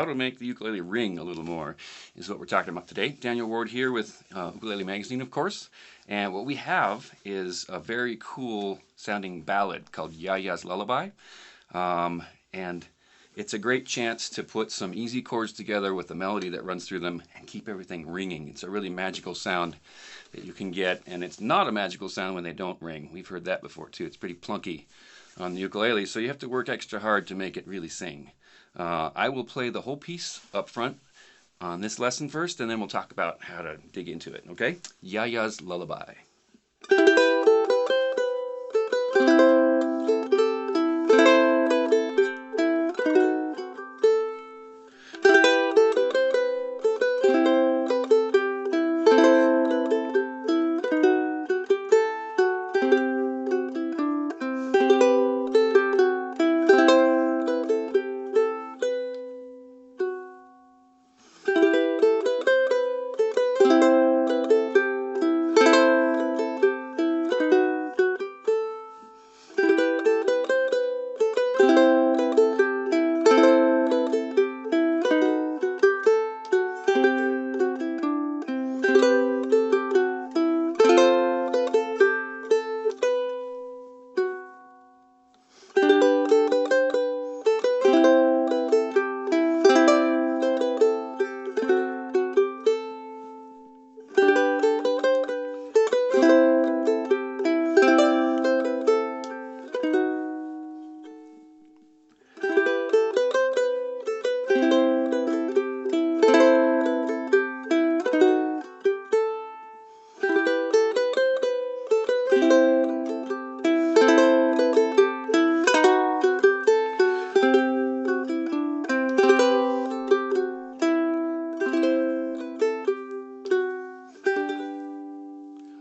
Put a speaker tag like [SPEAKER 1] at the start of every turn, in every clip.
[SPEAKER 1] how to make the ukulele ring a little more is what we're talking about today. Daniel Ward here with Ukulele Magazine, of course. And what we have is a very cool sounding ballad called Yaya's Lullaby. And it's a great chance to put some easy chords together with a melody that runs through them and keep everything ringing. It's a really magical sound that you can get, and it's not a magical sound when they don't ring. We've heard that before too. It's pretty plunky on the ukulele, so you have to work extra hard to make it really sing. I will play the whole piece up front on this lesson first, and then we'll talk about how to dig into it, okay? Yaya's Lullaby.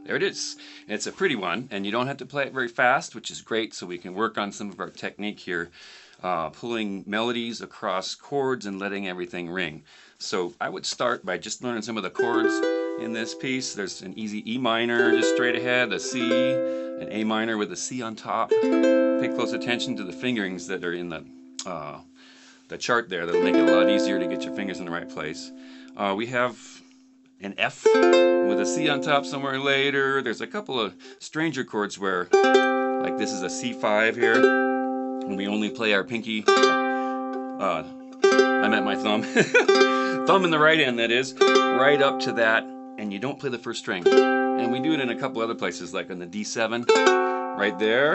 [SPEAKER 1] There it is. It's a pretty one, and you don't have to play it very fast, which is great, so we can work on some of our technique here, pulling melodies across chords and letting everything ring. So I would start by just learning some of the chords in this piece. There's an easy E minor just straight ahead, a C, an A minor with a C on top. Pay close attention to the fingerings that are in the chart there. That'll make it a lot easier to get your fingers in the right place. We have an F with a C on top somewhere later. There's a couple of stranger chords where, like this is a C5 here, and we only play our pinky. I meant my thumb. Thumb in the right hand, that is, right up to that, and you don't play the first string. And we do it in a couple other places, like on the D7, right there,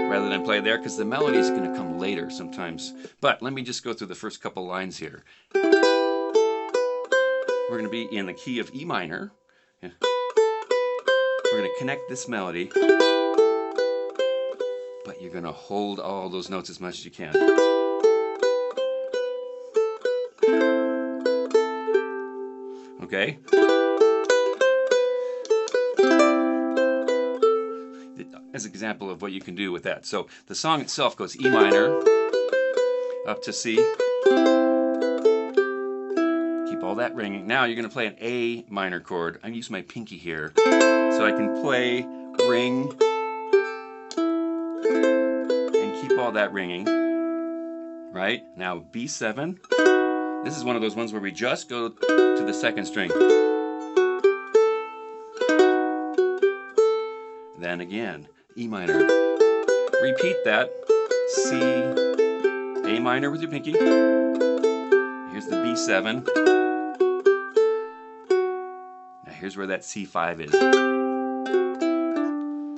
[SPEAKER 1] rather than play there, because the melody is going to come later sometimes. But let me just go through the first couple lines here. We're going to be in the key of E minor. We're going to connect this melody, but you're going to hold all those notes as much as you can. Okay? As an example of what you can do with that. So the song itself goes E minor up to C. All that ringing. Now you're going to play an A minor chord. I'm using my pinky here, so I can play, ring, and keep all that ringing. Right? Now B7. This is one of those ones where we just go to the second string. Then again, E minor. Repeat that. C, A minor with your pinky. Here's the B7. Here's where that C5 is.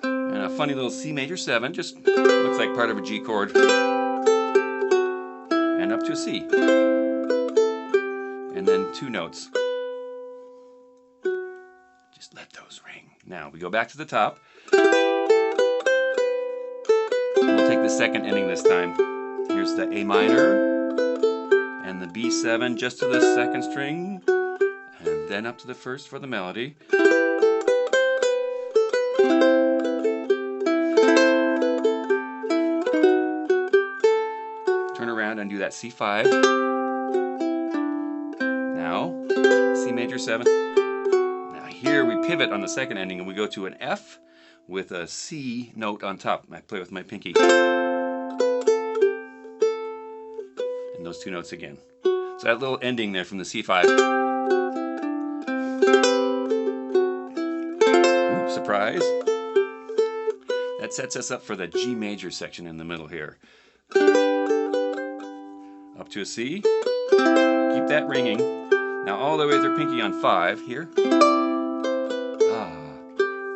[SPEAKER 1] And a funny little C major 7, just looks like part of a G chord. And up to a C. And then 2 notes. Just let those ring. Now we go back to the top. We'll take the second ending this time. Here's the A minor and the B7 just to the second string. And then up to the first for the melody. Turn around and do that C5. Now, C major 7. Now here we pivot on the second ending and we go to an F with a C note on top. I play with my pinky. And those two notes again. So that little ending there from the C5. Ooh, surprise. That sets us up for the G major section in the middle here. Up to a C. Keep that ringing. Now all the way through pinky on 5 here.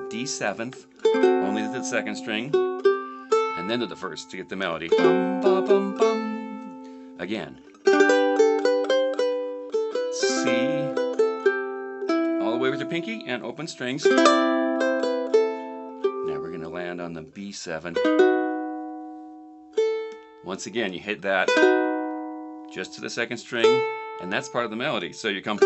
[SPEAKER 1] D7th, only to the second string, and then to the first to get the melody. Bum, ba, bum, bum. Again. C, all the way with your pinky and open strings. Now we're going to land on the B7. Once again, you hit that just to the second string, and that's part of the melody. So you come.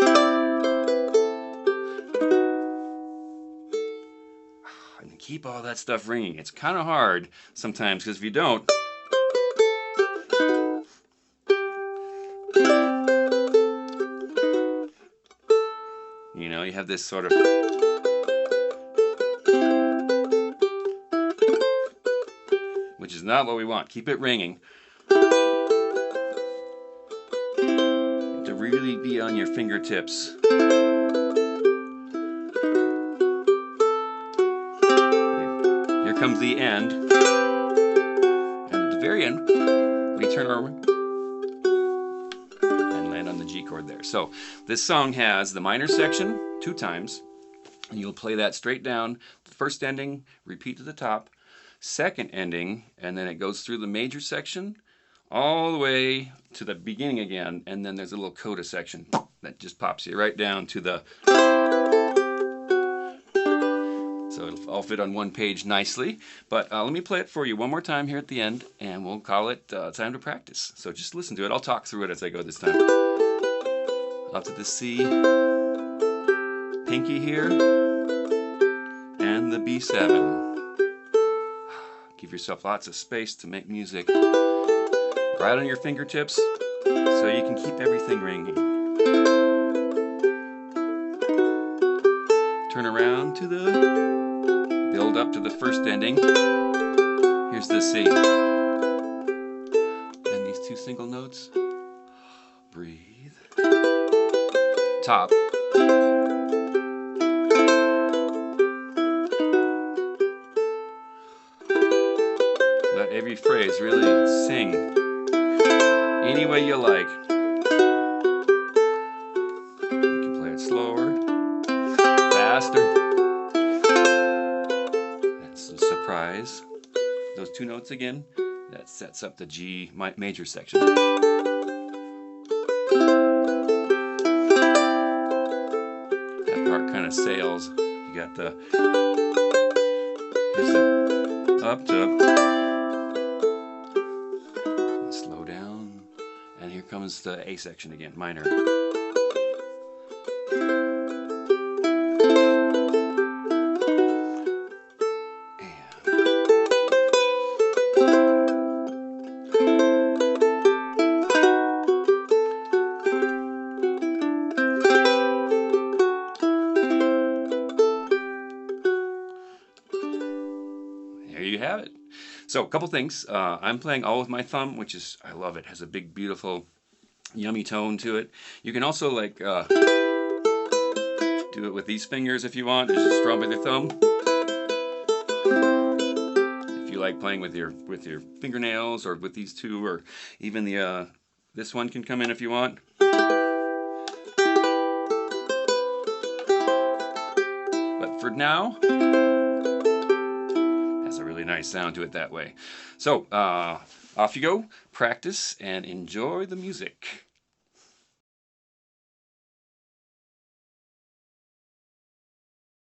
[SPEAKER 1] And keep all that stuff ringing. It's kind of hard sometimes because if you don't, you know, you have this sort of which is not what we want. Keep it ringing. To really be on your fingertips. Here comes the end. And at the very end, we turn over and land on the G chord there. So this song has the minor section 2 times. And you'll play that straight down. The first ending, repeat to the top. Second ending, and then it goes through the major section all the way to the beginning again, and then there's a little coda section that just pops you right down to the. So it'll all fit on one page nicely. But let me play it for you one more time here at the end, and we'll call it time to practice. So just listen to it. I'll talk through it as I go this time. Up to the C, pinky here, and the B7. Give yourself lots of space to make music right on your fingertips so you can keep everything ringing. Turn around to the, build up to the first ending. Here's the C. And these 2 single notes. Breathe. Top. Let every phrase really sing any way you like. You can play it slower, faster. That's a surprise. Those 2 notes again, that sets up the G major section. That part kind of sails. You got the, here's the up to. Slow down, and here comes the A section again, minor. There you have it. So a couple things. I'm playing all with my thumb, which is, I love it. It has a big, beautiful, yummy tone to it. You can also like do it with these fingers if you want. Just strum with your thumb. If you like playing with your fingernails or with these 2, or even the this one can come in if you want. But for now, a really nice sound to it that way. So off you go, practice and enjoy the music.